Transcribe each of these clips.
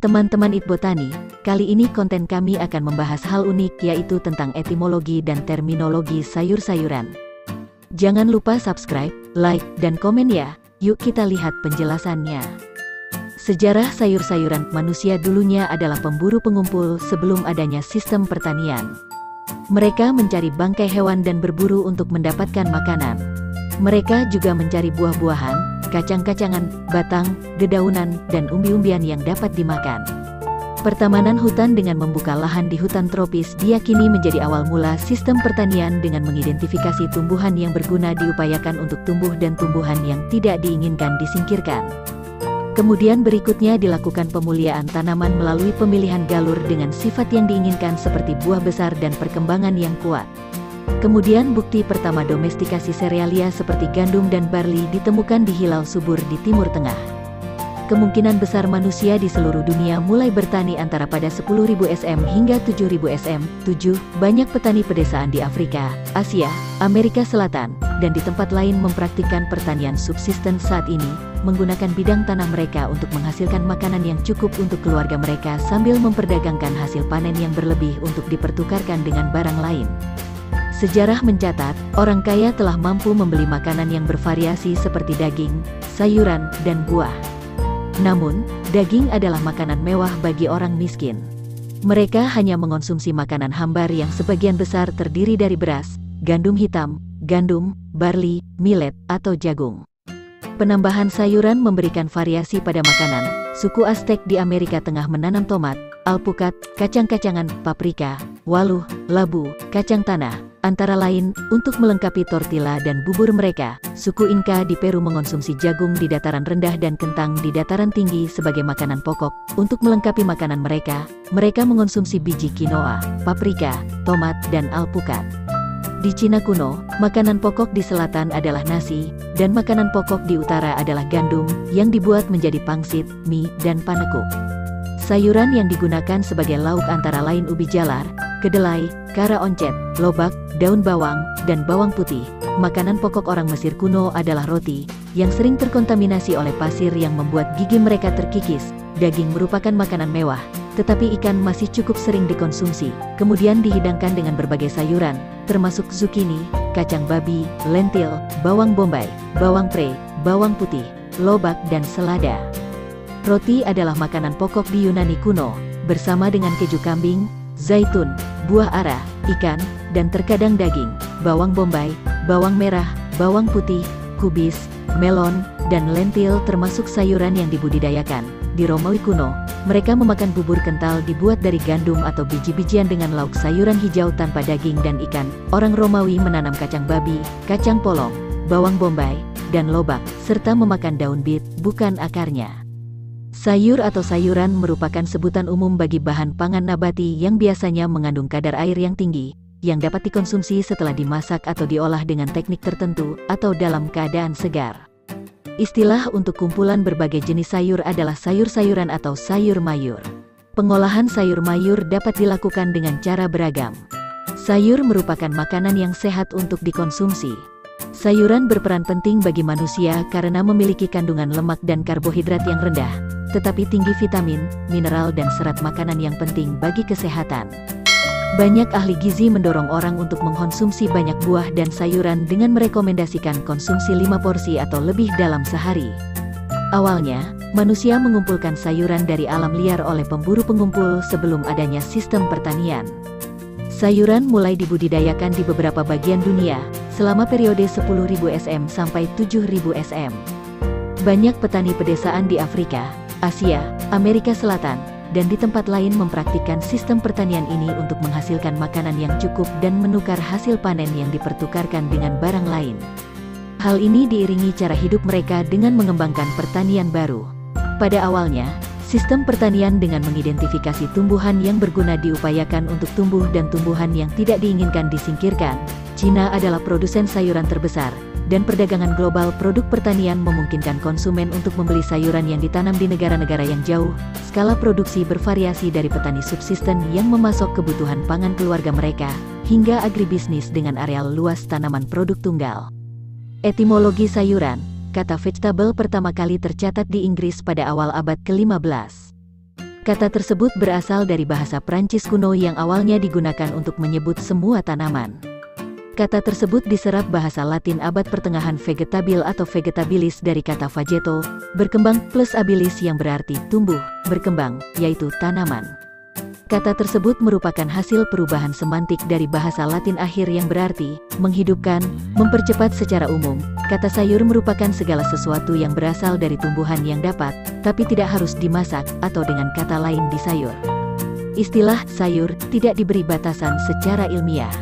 Teman-teman Eat Botani, kali ini konten kami akan membahas hal unik yaitu tentang etimologi dan terminologi sayur-sayuran. Jangan lupa subscribe, like, dan komen ya. Yuk kita lihat penjelasannya. Sejarah sayur-sayuran manusia dulunya adalah pemburu pengumpul sebelum adanya sistem pertanian. Mereka mencari bangkai hewan dan berburu untuk mendapatkan makanan. Mereka juga mencari buah-buahan, kacang-kacangan, batang, dedaunan, dan umbi-umbian yang dapat dimakan. Pertamanan hutan dengan membuka lahan di hutan tropis diyakini menjadi awal mula sistem pertanian dengan mengidentifikasi tumbuhan yang berguna diupayakan untuk tumbuh dan tumbuhan yang tidak diinginkan disingkirkan. Kemudian berikutnya dilakukan pemuliaan tanaman melalui pemilihan galur dengan sifat yang diinginkan seperti buah besar dan perkembangan yang kuat. Kemudian bukti pertama domestikasi serealia seperti gandum dan barli ditemukan di hilal subur di Timur Tengah. Kemungkinan besar manusia di seluruh dunia mulai bertani antara pada 10.000 SM hingga 7.000 SM. 7. Banyak petani pedesaan di Afrika, Asia, Amerika Selatan, dan di tempat lain mempraktikkan pertanian subsisten saat ini, menggunakan bidang tanah mereka untuk menghasilkan makanan yang cukup untuk keluarga mereka sambil memperdagangkan hasil panen yang berlebih untuk dipertukarkan dengan barang lain. Sejarah mencatat, orang kaya telah mampu membeli makanan yang bervariasi seperti daging, sayuran, dan buah. Namun, daging adalah makanan mewah bagi orang miskin. Mereka hanya mengonsumsi makanan hambar yang sebagian besar terdiri dari beras, gandum hitam, gandum, barli, millet, atau jagung. Penambahan sayuran memberikan variasi pada makanan. Suku Aztec di Amerika Tengah menanam tomat, alpukat, kacang-kacangan, paprika, waluh, labu, kacang tanah, antara lain, untuk melengkapi tortilla dan bubur mereka. Suku Inca di Peru mengonsumsi jagung di dataran rendah dan kentang di dataran tinggi sebagai makanan pokok. Untuk melengkapi makanan mereka, mereka mengonsumsi biji quinoa, paprika, tomat, dan alpukat. Di Cina kuno, makanan pokok di selatan adalah nasi, dan makanan pokok di utara adalah gandum, yang dibuat menjadi pangsit, mie, dan panekuk. Sayuran yang digunakan sebagai lauk antara lain ubi jalar, kedelai, kara oncet, lobak, daun bawang, dan bawang putih. Makanan pokok orang Mesir kuno adalah roti, yang sering terkontaminasi oleh pasir yang membuat gigi mereka terkikis. Daging merupakan makanan mewah, tetapi ikan masih cukup sering dikonsumsi. Kemudian dihidangkan dengan berbagai sayuran, termasuk zucchini, kacang babi, lentil, bawang bombay, bawang pre, bawang putih, lobak, dan selada. Roti adalah makanan pokok di Yunani kuno, bersama dengan keju kambing, zaitun, buah ara, ikan, dan terkadang daging, bawang bombay, bawang merah, bawang putih, kubis, melon, dan lentil termasuk sayuran yang dibudidayakan. Di Romawi kuno, mereka memakan bubur kental dibuat dari gandum atau biji-bijian dengan lauk sayuran hijau tanpa daging dan ikan. Orang Romawi menanam kacang babi, kacang polong, bawang bombay, dan lobak, serta memakan daun bit, bukan akarnya. Sayur atau sayuran merupakan sebutan umum bagi bahan pangan nabati yang biasanya mengandung kadar air yang tinggi, yang dapat dikonsumsi setelah dimasak atau diolah dengan teknik tertentu, atau dalam keadaan segar. Istilah untuk kumpulan berbagai jenis sayur adalah sayur-sayuran atau sayur mayur. Pengolahan sayur mayur dapat dilakukan dengan cara beragam. Sayur merupakan makanan yang sehat untuk dikonsumsi. Sayuran berperan penting bagi manusia karena memiliki kandungan lemak dan karbohidrat yang rendah, tetapi tinggi vitamin, mineral, dan serat makanan yang penting bagi kesehatan. Banyak ahli gizi mendorong orang untuk mengkonsumsi banyak buah dan sayuran dengan merekomendasikan konsumsi 5 porsi atau lebih dalam sehari. Awalnya, manusia mengumpulkan sayuran dari alam liar oleh pemburu pengumpul sebelum adanya sistem pertanian. Sayuran mulai dibudidayakan di beberapa bagian dunia, selama periode 10.000 SM sampai 7.000 SM. Banyak petani pedesaan di Afrika, Asia, Amerika Selatan, dan di tempat lain mempraktikkan sistem pertanian ini untuk menghasilkan makanan yang cukup dan menukar hasil panen yang dipertukarkan dengan barang lain. Hal ini diiringi cara hidup mereka dengan mengembangkan pertanian baru. Pada awalnya, sistem pertanian dengan mengidentifikasi tumbuhan yang berguna diupayakan untuk tumbuh dan tumbuhan yang tidak diinginkan disingkirkan. Cina adalah produsen sayuran terbesar, dan perdagangan global produk pertanian memungkinkan konsumen untuk membeli sayuran yang ditanam di negara-negara yang jauh. Skala produksi bervariasi dari petani subsisten yang memasok kebutuhan pangan keluarga mereka, hingga agribisnis dengan areal luas tanaman produk tunggal. Etimologi sayuran. Kata vegetable pertama kali tercatat di Inggris pada awal abad ke-15. Kata tersebut berasal dari bahasa Prancis kuno yang awalnya digunakan untuk menyebut semua tanaman. Kata tersebut diserap bahasa Latin abad pertengahan vegetabil atau vegetabilis dari kata vegeto, berkembang, plus abilis yang berarti tumbuh, berkembang, yaitu tanaman. Kata tersebut merupakan hasil perubahan semantik dari bahasa Latin akhir yang berarti menghidupkan, mempercepat. Secara umum, kata sayur merupakan segala sesuatu yang berasal dari tumbuhan yang dapat, tapi tidak harus dimasak, atau dengan kata lain disayur. Istilah sayur tidak diberi batasan secara ilmiah.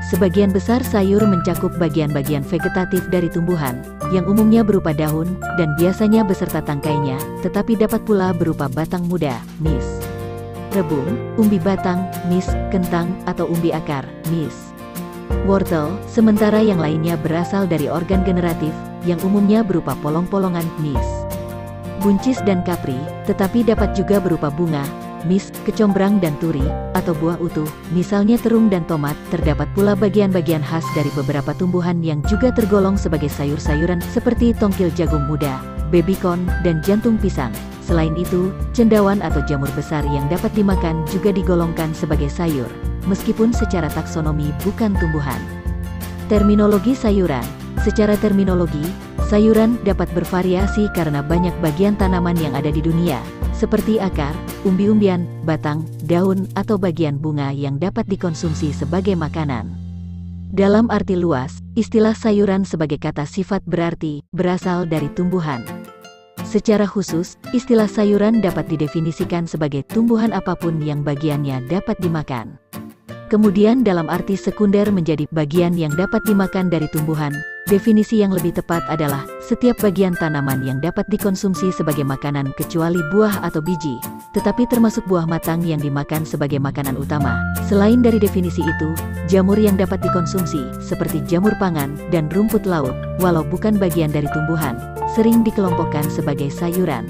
Sebagian besar sayur mencakup bagian-bagian vegetatif dari tumbuhan, yang umumnya berupa daun, dan biasanya beserta tangkainya, tetapi dapat pula berupa batang muda, mis, rebung, umbi batang, mis, kentang, atau umbi akar, mis, wortel, sementara yang lainnya berasal dari organ generatif, yang umumnya berupa polong-polongan, mis, buncis dan kapri, tetapi dapat juga berupa bunga, mis, kecombrang dan turi, atau buah utuh, misalnya terung dan tomat. Terdapat pula bagian-bagian khas dari beberapa tumbuhan yang juga tergolong sebagai sayur-sayuran seperti tongkil jagung muda, baby corn, dan jantung pisang. Selain itu, cendawan atau jamur besar yang dapat dimakan juga digolongkan sebagai sayur, meskipun secara taksonomi bukan tumbuhan. Terminologi sayuran. Secara terminologi, sayuran dapat bervariasi karena banyak bagian tanaman yang ada di dunia, seperti akar, umbi-umbian, batang, daun, atau bagian bunga yang dapat dikonsumsi sebagai makanan. Dalam arti luas, istilah sayuran sebagai kata sifat berarti berasal dari tumbuhan. Secara khusus, istilah sayuran dapat didefinisikan sebagai tumbuhan apapun yang bagiannya dapat dimakan. Kemudian dalam arti sekunder menjadi bagian yang dapat dimakan dari tumbuhan. Definisi yang lebih tepat adalah setiap bagian tanaman yang dapat dikonsumsi sebagai makanan kecuali buah atau biji, tetapi termasuk buah matang yang dimakan sebagai makanan utama. Selain dari definisi itu, jamur yang dapat dikonsumsi, seperti jamur pangan dan rumput laut, walau bukan bagian dari tumbuhan, sering dikelompokkan sebagai sayuran.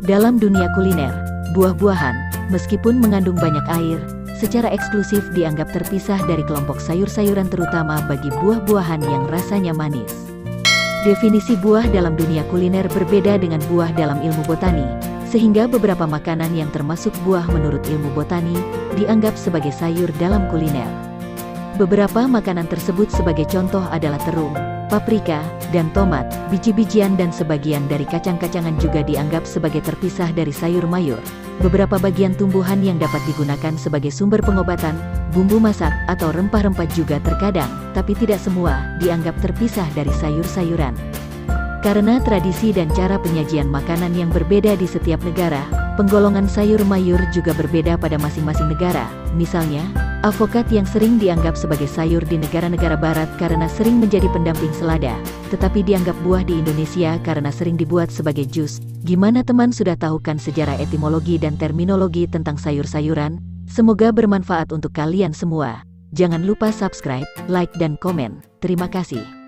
Dalam dunia kuliner, buah-buahan, meskipun mengandung banyak air, secara eksklusif dianggap terpisah dari kelompok sayur-sayuran terutama bagi buah-buahan yang rasanya manis. Definisi buah dalam dunia kuliner berbeda dengan buah dalam ilmu botani, sehingga beberapa makanan yang termasuk buah menurut ilmu botani, dianggap sebagai sayur dalam kuliner. Beberapa makanan tersebut sebagai contoh adalah terung, paprika, dan tomat, biji-bijian dan sebagian dari kacang-kacangan juga dianggap sebagai terpisah dari sayur mayur. Beberapa bagian tumbuhan yang dapat digunakan sebagai sumber pengobatan, bumbu masak, atau rempah-rempah juga terkadang, tapi tidak semua, dianggap terpisah dari sayur-sayuran. Karena tradisi dan cara penyajian makanan yang berbeda di setiap negara, penggolongan sayur mayur juga berbeda pada masing-masing negara. Misalnya, avokat yang sering dianggap sebagai sayur di negara-negara barat karena sering menjadi pendamping selada, tetapi dianggap buah di Indonesia karena sering dibuat sebagai jus. Gimana teman, sudah tahu kan sejarah, etimologi dan terminologi tentang sayur-sayuran? Semoga bermanfaat untuk kalian semua. Jangan lupa subscribe, like dan komen. Terima kasih.